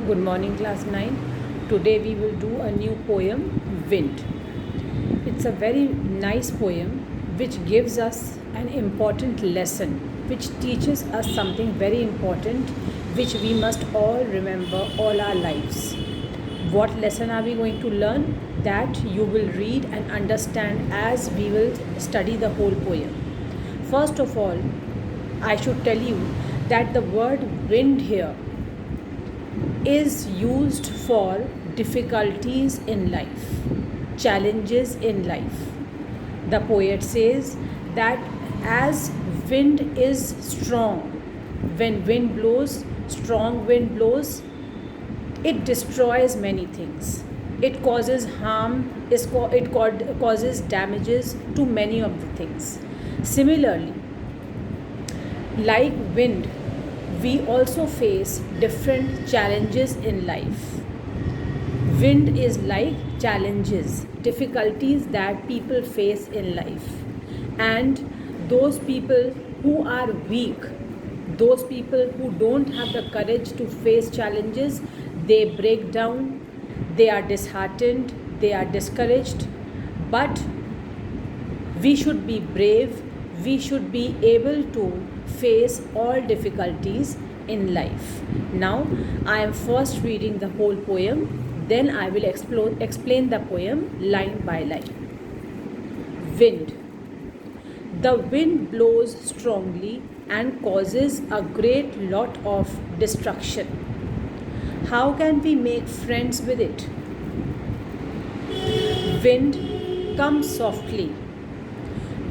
Good morning, class 9. Today we will do a new poem, Wind. It's a very nice poem which gives us an important lesson, which teaches us something very important which we must all remember all our lives. What lesson are we going to learn? That you will read and understand as we will study the whole poem. First of all, I should tell you that the word wind here is used for difficulties in life, challenges in life. The poet says that as wind is strong, when wind blows, strong wind blows, it destroys many things. It causes harm, it causes damages to many of the things. Similarly, like wind, we also face different challenges in life. Wind is like challenges, difficulties that people face in life. And those people who are weak, those people who don't have the courage to face challenges, they break down, they are disheartened, they are discouraged. But we should be brave, we should be able to face all difficulties in life. Now, I am first reading the whole poem, then I will explain the poem line by line. Wind. The wind blows strongly and causes a great lot of destruction. How can we make friends with it? Wind, come softly.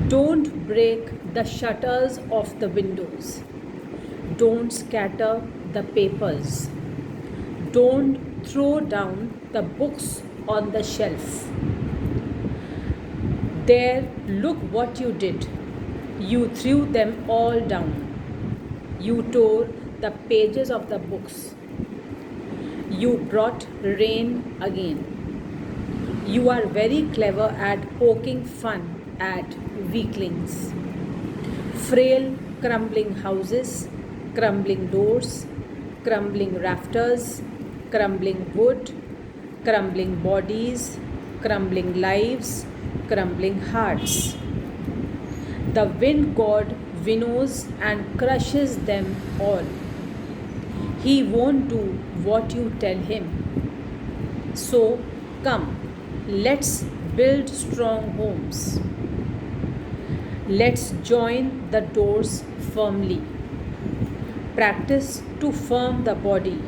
Don't break the shutters of the windows. Don't scatter the papers. Don't throw down the books on the shelf. There, look what you did. You threw them all down. You tore the pages of the books. You brought rain again. You are very clever at poking fun at weaklings. Frail, crumbling houses, crumbling doors, crumbling rafters, crumbling wood, crumbling bodies, crumbling lives, crumbling hearts. The wind god winnows and crushes them all. He won't do what you tell him. So come, let's build strong homes. Let's join the doors firmly. Practice to firm the body.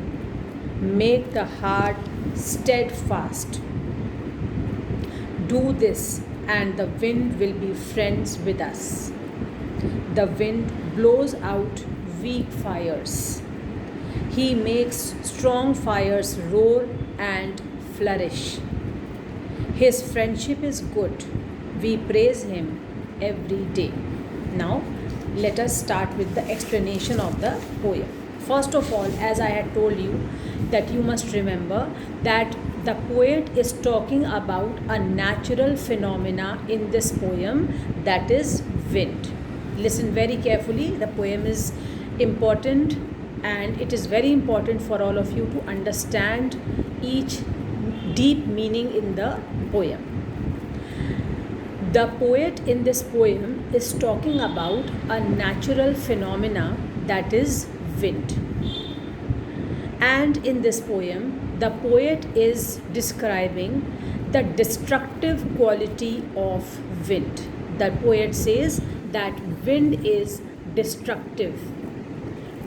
Make the heart steadfast. Do this, and the wind will be friends with us. The wind blows out weak fires. He makes strong fires roar and flourish. His friendship is good. We praise him every day. Now, let us start with the explanation of the poem. First of all, as I had told you, that you must remember that the poet is talking about a natural phenomena in this poem, that is wind. Listen very carefully. The poem is important and it is very important for all of you to understand each deep meaning in the poem. The poet in this poem is talking about a natural phenomena, that is wind. And in this poem, the poet is describing the destructive quality of wind. The poet says that wind is destructive.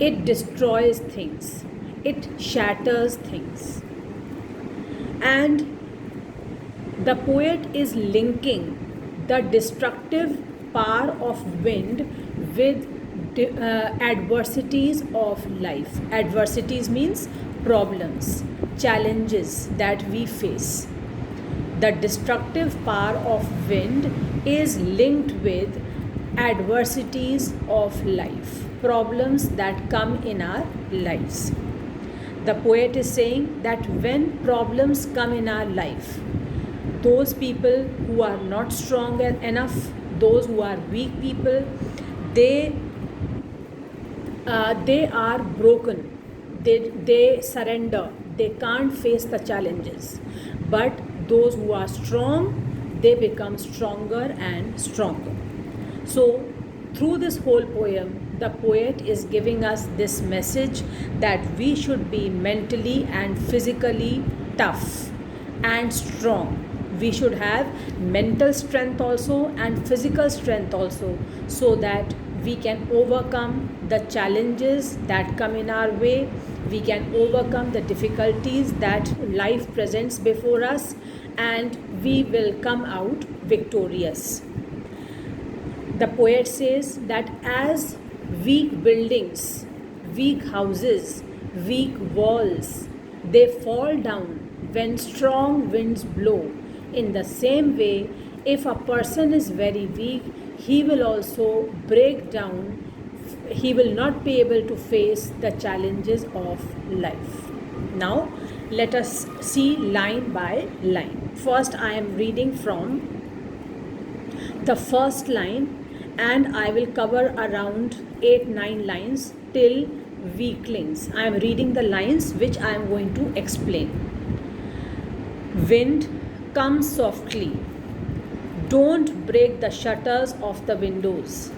It destroys things. It shatters things. And the poet is linking the destructive power of wind with adversities of life. Adversities means problems, challenges that we face. The destructive power of wind is linked with adversities of life, problems that come in our lives. The poet is saying that when problems come in our life, those people who are not strong enough, those who are weak people, they are broken. They surrender. they can't face the challenges. But those who are strong, they become stronger and stronger. So, through this whole poem, the poet is giving us this message that we should be mentally and physically tough and strong. We should have mental strength also and physical strength also, so that we can overcome the challenges that come in our way. We can overcome the difficulties that life presents before us, and we will come out victorious. The poet says that as weak buildings, weak houses, weak walls, they fall down when strong winds blow. In the same way, if a person is very weak, he will also break down. He will not be able to face the challenges of life. Now, let us see line by line. First, I am reading from the first line, and I will cover around 8-9 lines till weaklings. I am reading the lines which I am going to explain. Wind, come softly. Don't break the shutters of the windows.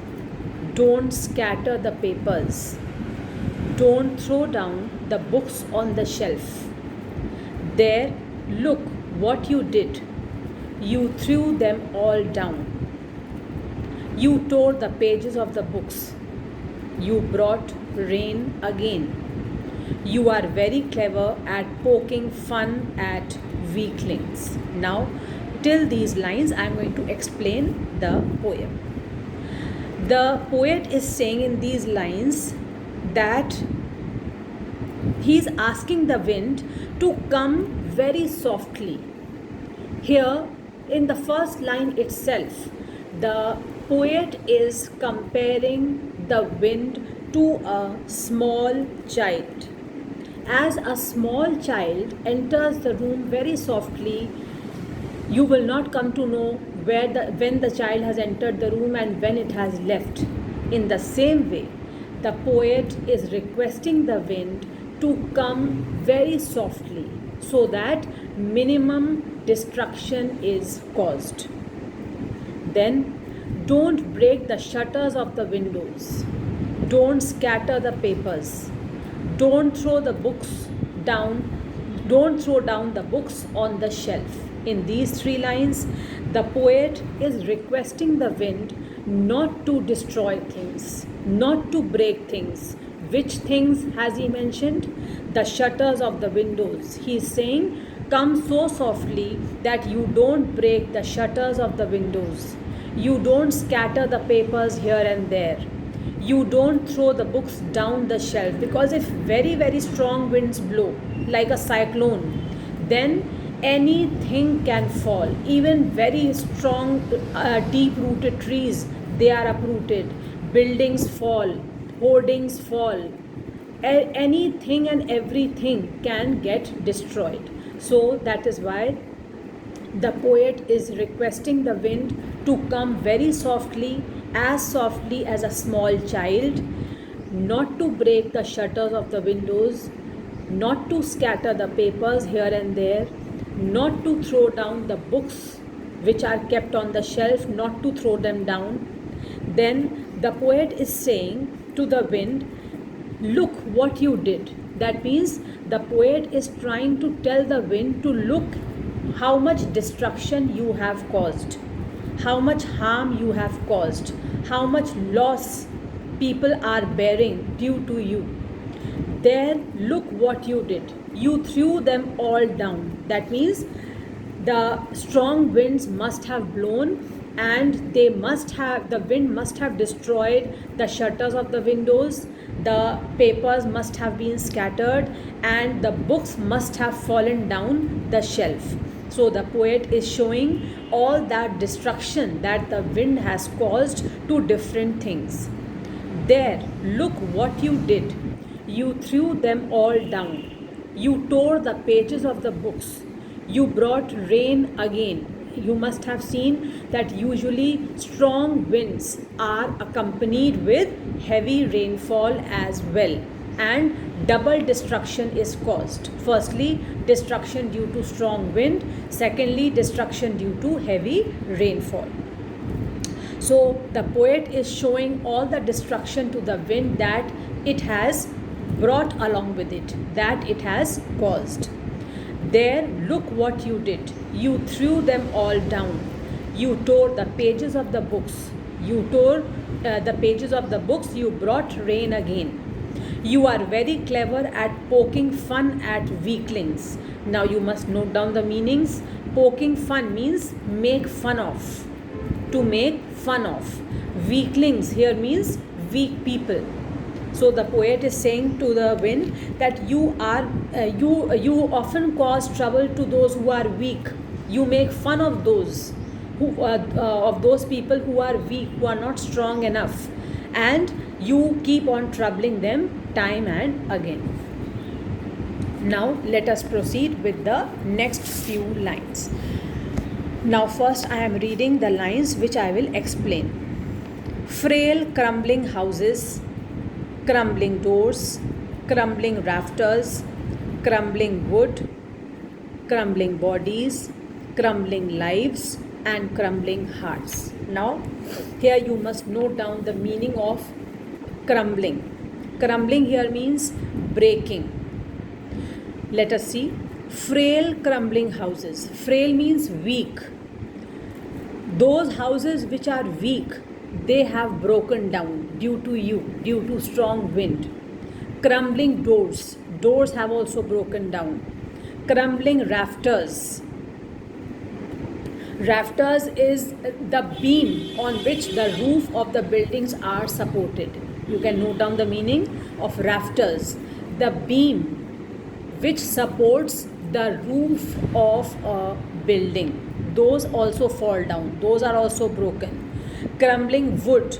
Don't scatter the papers. Don't throw down the books on the shelf. There, look what you did. You threw them all down. You tore the pages of the books. You brought rain again. You are very clever at poking fun at weaklings. Now, till these lines, I am going to explain the poem. The poet is saying in these lines that he is asking the wind to come very softly. Here, in the first line itself, the poet is comparing the wind to a small child. As a small child enters the room very softly, you will not come to know when the child has entered the room and when it has left. In the same way, the poet is requesting the wind to come very softly so that minimum destruction is caused. Then, don't break the shutters of the windows. Don't scatter the papers. Don't throw the books down. Don't throw down the books on the shelf. In these 3 lines, the poet is requesting the wind not to destroy things, not to break things. Which things has he mentioned? The shutters of the windows. He is saying, come so softly that you don't break the shutters of the windows. You don't scatter the papers here and there. You don't throw the books down the shelf, because if very, very strong winds blow, like a cyclone, then anything can fall. Even very strong, deep-rooted trees, they are uprooted. Buildings fall, hoardings fall. Anything and everything can get destroyed. So that is why the poet is requesting the wind to come very softly as a small child, not to break the shutters of the windows, not to scatter the papers here and there, not to throw down the books which are kept on the shelf, not to throw them down. Then the poet is saying to the wind, look what you did. That means the poet is trying to tell the wind to look how much destruction you have caused, how much harm you have caused, how much loss people are bearing due to you. There, look what you did. You threw them all down. That means the strong winds must have blown, and the wind must have destroyed the shutters of the windows, the papers must have been scattered, and the books must have fallen down the shelf. So the poet is showing all that destruction that the wind has caused to different things. There, look what you did. You threw them all down. You tore the pages of the books. You brought rain again. You must have seen that usually strong winds are accompanied with heavy rainfall as well. And double destruction is caused. Firstly, destruction due to strong wind. Secondly, destruction due to heavy rainfall. So the poet is showing all the destruction to the wind that it has brought along with it, that it has caused. There, look what you did. You threw them all down. You tore the pages of the books. You tore the pages of the books. You brought rain again. You are very clever at poking fun at weaklings. Now you must note down the meanings. Poking fun means make fun of. To make fun of. Weaklings here means weak people. So the poet is saying to the wind that you often cause trouble to those who are weak. You make fun of those people who are weak, who are not strong enough, and you keep on troubling them time and again. Now let us proceed with the next few lines. Now first I am reading the lines which I will explain. Frail crumbling houses, crumbling doors, crumbling rafters, crumbling wood, crumbling bodies, crumbling lives, and crumbling hearts. Now here you must note down the meaning of crumbling. Crumbling here means breaking. Let us see. Frail crumbling houses. Frail means weak. Those houses which are weak, they have broken down due to you, due to strong wind. Crumbling doors. Doors have also broken down. Crumbling rafters. Rafters is the beam on which the roof of the buildings are supported. You can note down the meaning of rafters. The beam which supports the roof of a building. Those also fall down. Those are also broken. Crumbling wood.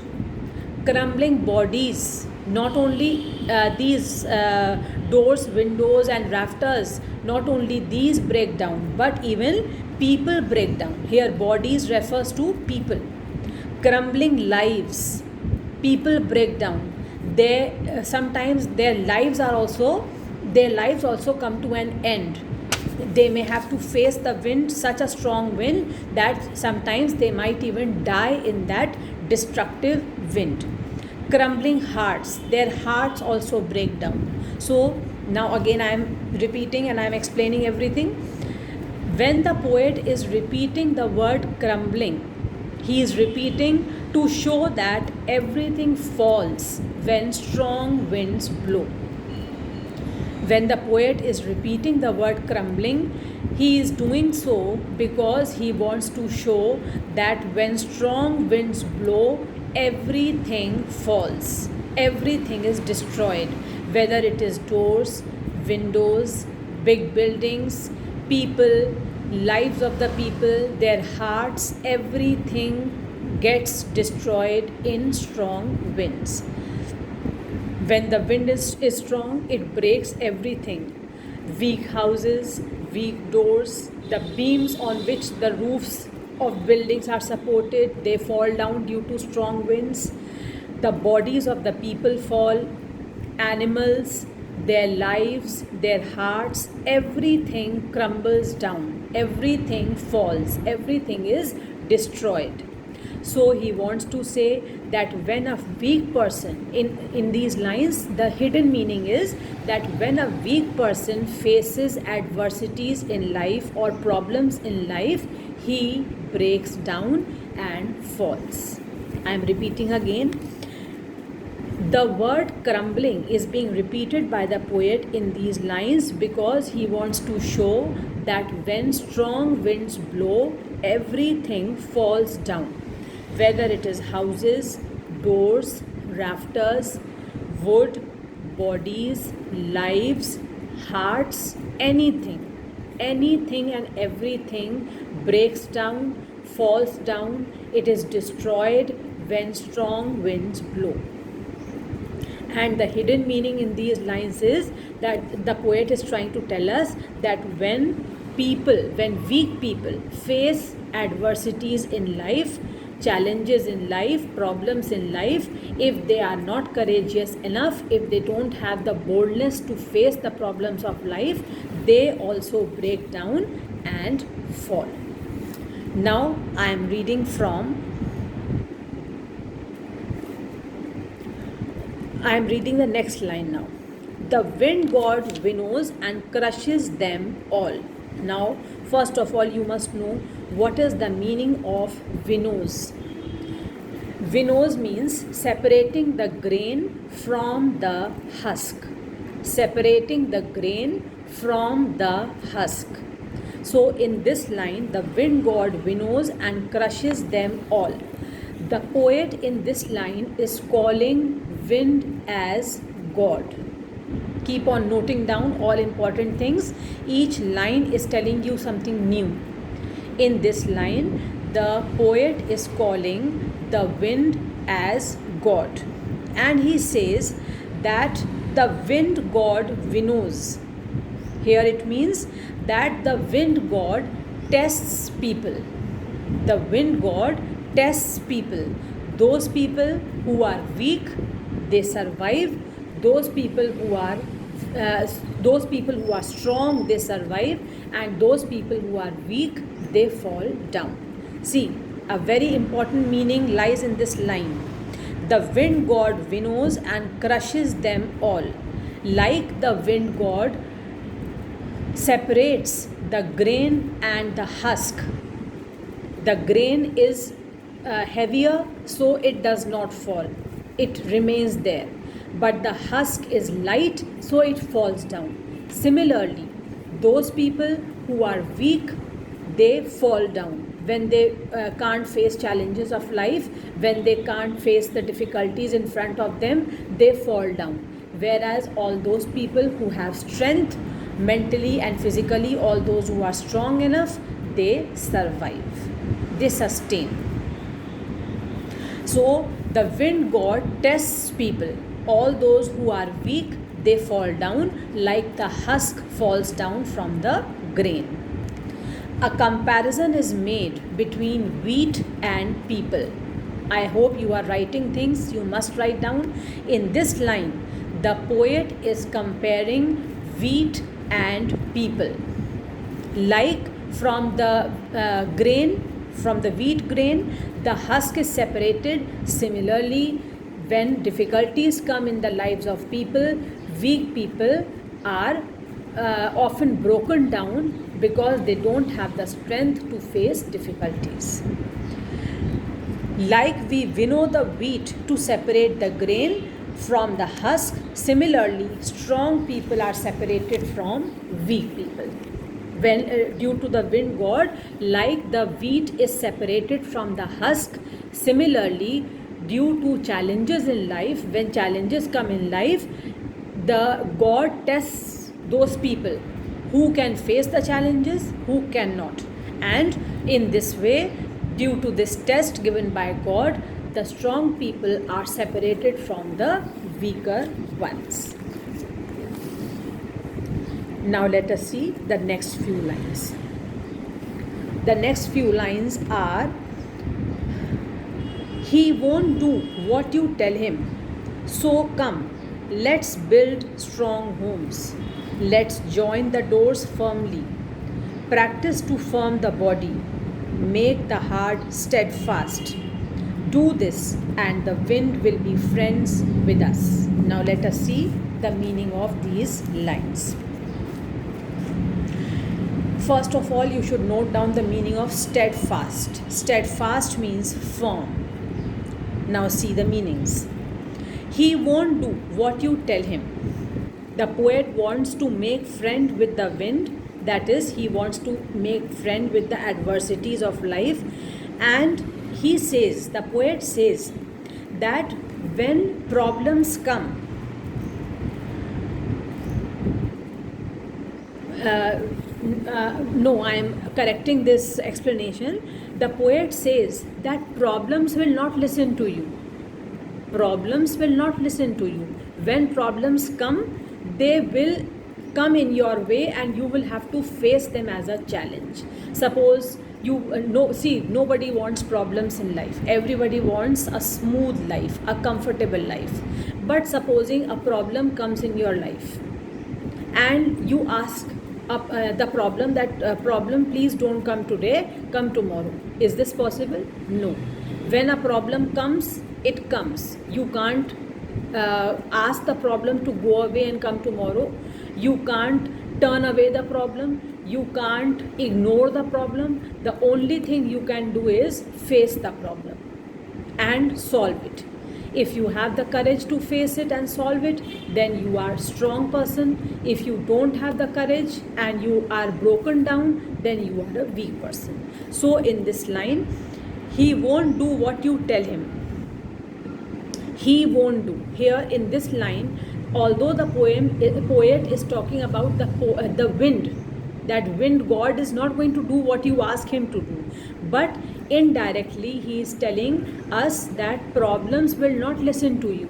Crumbling bodies. Not only these doors, windows and rafters, not only these break down, but even people break down. Here bodies refers to people. Crumbling lives. People break down. Sometimes their lives also come to an end. They may have to face the wind, such a strong wind that sometimes they might even die in that destructive wind. Crumbling hearts. Their hearts also break down. So now again I am repeating and I am explaining everything. When the poet is repeating the word crumbling, he is repeating to show that everything falls when strong winds blow. When the poet is repeating the word crumbling, he is doing so because he wants to show that when strong winds blow, everything falls. Everything is destroyed. Whether it is doors, windows, big buildings, people, lives of the people, their hearts, everything gets destroyed in strong winds. When the wind is strong, it breaks everything. Weak houses, weak doors, the beams on which the roofs of buildings are supported, they fall down due to strong winds. The bodies of the people fall, animals, their lives, their hearts, everything crumbles down, everything falls, everything is destroyed. So he wants to say that when a weak person, in these lines, the hidden meaning is that when a weak person faces adversities in life or problems in life, he breaks down and falls. I am repeating again. The word crumbling is being repeated by the poet in these lines because he wants to show that when strong winds blow, everything falls down. Whether it is houses, doors, rafters, wood, bodies, lives, hearts, anything and everything breaks down, falls down, it is destroyed when strong winds blow. And the hidden meaning in these lines is that the poet is trying to tell us that when weak people face adversities in life, challenges in life, problems in life, if they are not courageous enough, if they don't have the boldness to face the problems of life, they also break down and fall. Now I am reading the next line now. The wind god winnows and crushes them all. Now, first of all, you must know what is the meaning of winnows. Winnows means separating the grain from the husk. Separating the grain from the husk. So, in this line, the wind god winnows and crushes them all. The poet in this line is calling wind as God. Keep on noting down all important things. Each line is telling you something new. In this line, the poet is calling the wind as God. And he says that the wind god winnows. Here it means that the wind god tests people. The wind god tests people. Those people who are weak, they survive. Those people who are strong, they survive, and those people who are weak, they fall down. See, a very important meaning lies in this line. The wind god winnows and crushes them all. Like the wind god separates the grain and the husk. The grain is heavier, so it does not fall. It remains there. But the husk is light, so it falls down. Similarly, those people who are weak, they fall down. When they can't face challenges of life, when they can't face the difficulties in front of them, they fall down. Whereas all those people who have strength, mentally and physically, all those who are strong enough, they survive. They sustain. So, the wind god tests people. All those who are weak, they fall down like the husk falls down from the grain. A comparison is made between wheat and people. I hope you are writing things, you must write down. In this line, the poet is comparing wheat and people. Like from the from the wheat grain, the husk is separated. Similarly, when difficulties come in the lives of people, weak people are often broken down because they don't have the strength to face difficulties. Like we winnow the wheat to separate the grain from the husk, similarly, strong people are separated from weak people. When due to the wind god, like the wheat is separated from the husk, similarly, due to challenges in life, when challenges come in life, the god tests those people who can face the challenges, who cannot. And in this way, due to this test given by God, the strong people are separated from the weaker ones. Now let us see the next few lines. The next few lines are: he won't do what you tell him, so come, let's build strong homes. Let's join the doors firmly. Practice to firm the body. Make the heart steadfast. Do this, and the wind will be friends with us. Now let us see the meaning of these lines. First of all, you should note down the meaning of steadfast. Steadfast means firm. Now see the meanings. He won't do what you tell him. The poet wants to make friend with the wind. That is, he wants to make friend with the adversities of life. And he says, the poet says, that when problems come, no, I am correcting this explanation. The poet says that problems will not listen to you. Problems will not listen to you. When problems come, they will come in your way and you will have to face them as a challenge. Suppose You no see, nobody wants problems in life. Everybody wants a smooth life, a comfortable life. But supposing a problem comes in your life, and you ask the problem that problem, please don't come today, come tomorrow. Is this possible? No. When a problem comes, it comes. You can't ask the problem to go away and come tomorrow. You can't turn away the problem. You can't ignore the problem. The only thing you can do is face the problem and solve it. If you have the courage to face it and solve it, then you are a strong person. If you don't have the courage and you are broken down, then you are a weak person. So in this line, he won't do what you tell him. He won't do. Here in this line, although the poet is talking about the wind, that wind god is not going to do what you ask him to do, but indirectly he is telling us that problems will not listen to you.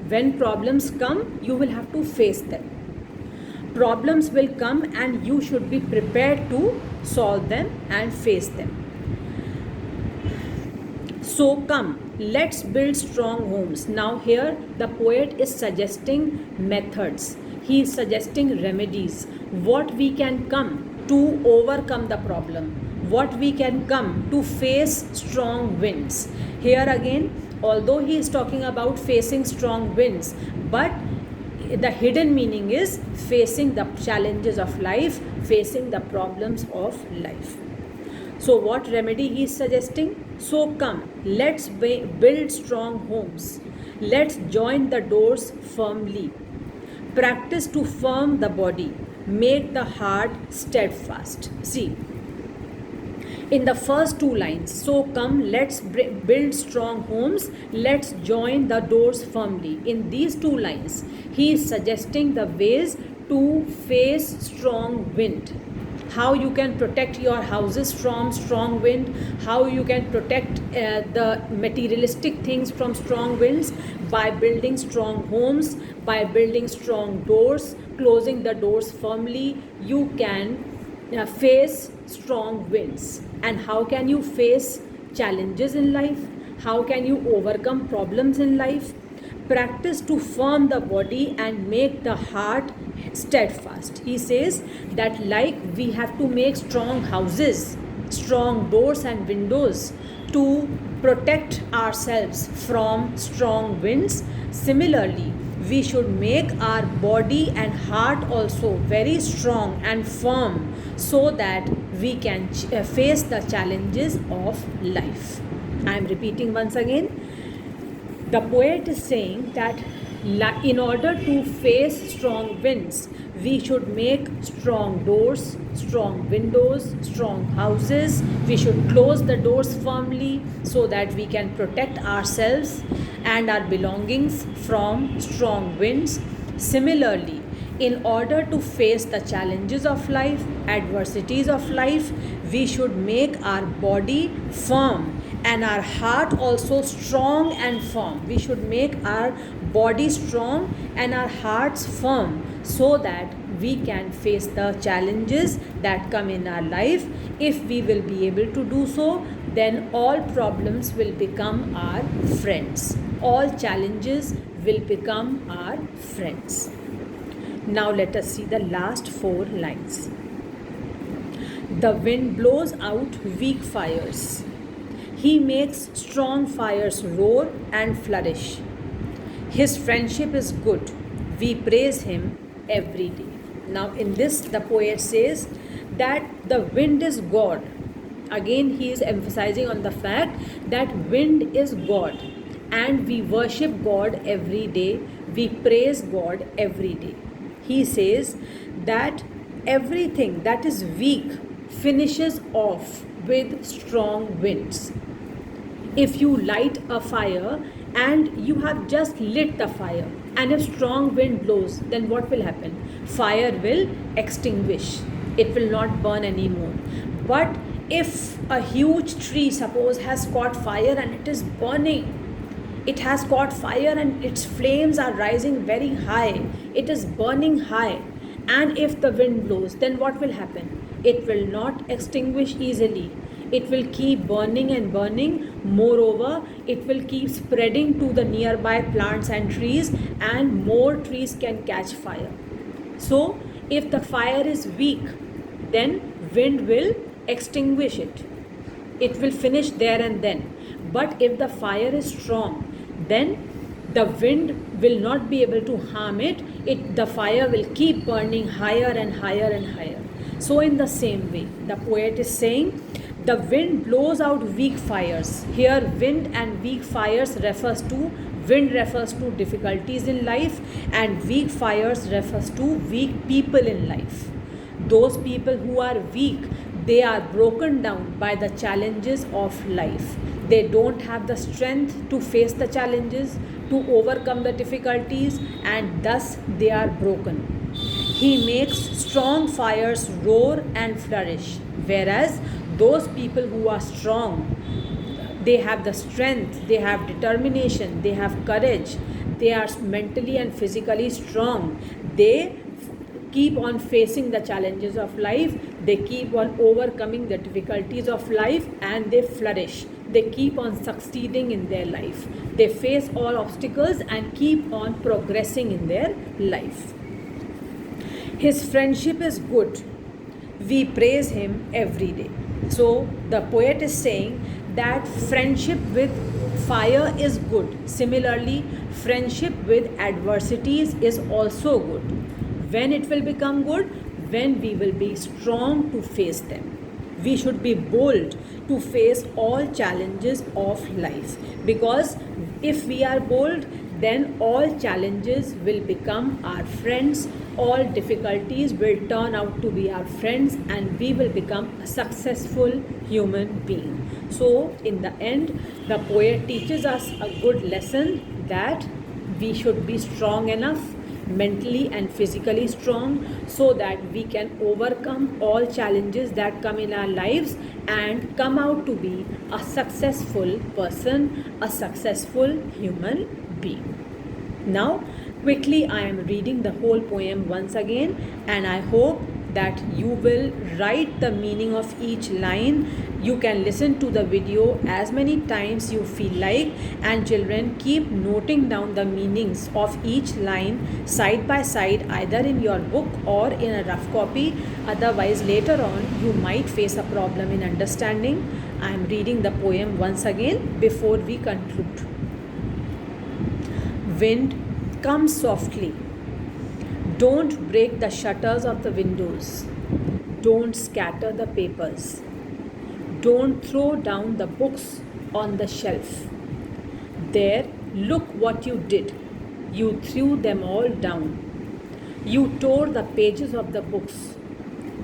When problems come, you will have to face them. Problems will come and you should be prepared to solve them and face them. So come, let's build strong homes. Now here the poet is suggesting methods. He is suggesting remedies. What we can come to overcome the problem. What we can come to face strong winds. Here again, although he is talking about facing strong winds, but the hidden meaning is facing the challenges of life, facing the problems of life. So what remedy he is suggesting? So come, let's build strong homes. Let's join the doors firmly. Practice to firm the body. Make the heart steadfast. See, in the first two lines, so come, let's build strong homes, let's join the doors firmly. In these two lines, he is suggesting the ways to face strong wind. How you can protect your houses from strong wind, how you can protect the materialistic things from strong winds, by building strong homes, by building strong doors, closing the doors firmly. You can face strong winds. And how can you face challenges in life? How can you overcome problems in life? Practice to firm the body and make the heart steadfast. He says that like we have to make strong houses, strong doors and windows to protect ourselves from strong winds, similarly we should make our body and heart also very strong and firm, so that we can face the challenges of life. I am repeating once again. The poet is saying that in order to face strong winds, we should make strong doors, strong windows, strong houses. We should close the doors firmly so that we can protect ourselves and our belongings from strong winds. Similarly, in order to face the challenges of life, adversities of life, we should make our body firm and our heart also strong and firm. We should make our body strong and our hearts firm, so that we can face the challenges that come in our life. If we will be able to do so, then all problems will become our friends. All challenges will become our friends. Now let us see the last four lines. The wind blows out weak fires. He makes strong fires roar and flourish. His friendship is good. We praise him every day. Now in this, the poet says that the wind is God. Again, he is emphasizing on the fact that wind is God, and we worship God every day. We praise God every day. He says that everything that is weak finishes off with strong winds. If you light a fire and you have just lit the fire, and if strong wind blows, then what will happen? Fire will extinguish. It will not burn anymore. But if a huge tree, suppose, has caught fire and it is burning, it has caught fire and its flames are rising very high, it is burning high, and if the wind blows, then what will happen? It will not extinguish easily. it will keep burning and burning. Moreover, it will keep spreading to the nearby plants and trees, and more trees can catch fire. So, if the fire is weak, then wind will extinguish it. It will finish there and then. But if the fire is strong, then the wind will not be able to harm it. The fire will keep burning higher and higher and higher. So in the same way, the poet is saying, the wind blows out weak fires. Here, wind and weak fires refers to, wind refers to difficulties in life, and weak fires refers to weak people in life. Those people who are weak, they are broken down by the challenges of life. They don't have the strength to face the challenges, to overcome the difficulties, and thus they are broken. He makes strong fires roar and flourish, whereas those people who are strong, they have the strength, they have determination, they have courage, they are mentally and physically strong. They keep on facing the challenges of life, they keep on overcoming the difficulties of life, and they flourish. They keep on succeeding in their life. They face all obstacles and keep on progressing in their life. His friendship is good. We praise him every day. So the poet is saying that friendship with fire is good. Similarly, friendship with adversities is also good. When it will become good? When we will be strong to face them. We should be bold to face all challenges of life, because if we are bold, then all challenges will become our friends, all difficulties will turn out to be our friends, and we will become a successful human being. So in the end, the poet teaches us a good lesson that we should be strong enough, mentally and physically strong, so that we can overcome all challenges that come in our lives and come out to be a successful person, a successful human being. Now, quickly I am reading the whole poem once again, and I hope that you will write the meaning of each line. You can listen to the video as many times you feel like, and children, keep noting down the meanings of each line side by side, either in your book or in a rough copy. Otherwise, later on you might face a problem in understanding. I am reading the poem once again before we conclude. Wind, come softly. Don't break the shutters of the windows. Don't scatter the papers. Don't throw down the books on the shelf. There, look what you did. You threw them all down. You tore the pages of the books.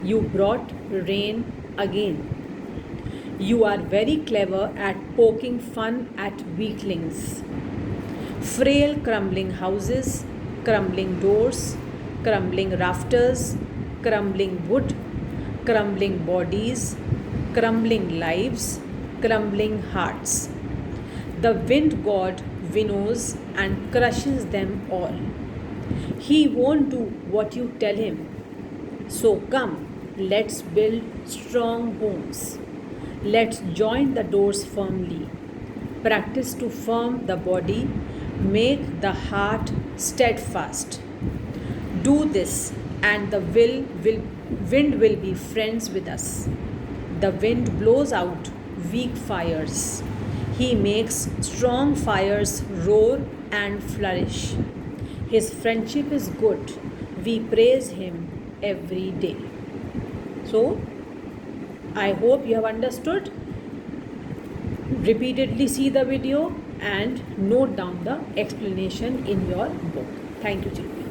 You brought rain again. You are very clever at poking fun at weaklings. Frail crumbling houses, crumbling doors, crumbling rafters, crumbling wood, crumbling bodies, crumbling lives, crumbling hearts. The wind god winnows and crushes them all. He won't do what you tell him. So come, let's build strong homes. Let's join the doors firmly. Practice to firm the body, make the heart steadfast. Do this, and the wind will be friends with us. The wind blows out weak fires. He makes strong fires roar and flourish. His friendship is good. We praise him every day. So, I hope you have understood. Repeatedly see the video and note down the explanation in your book. Thank you, children.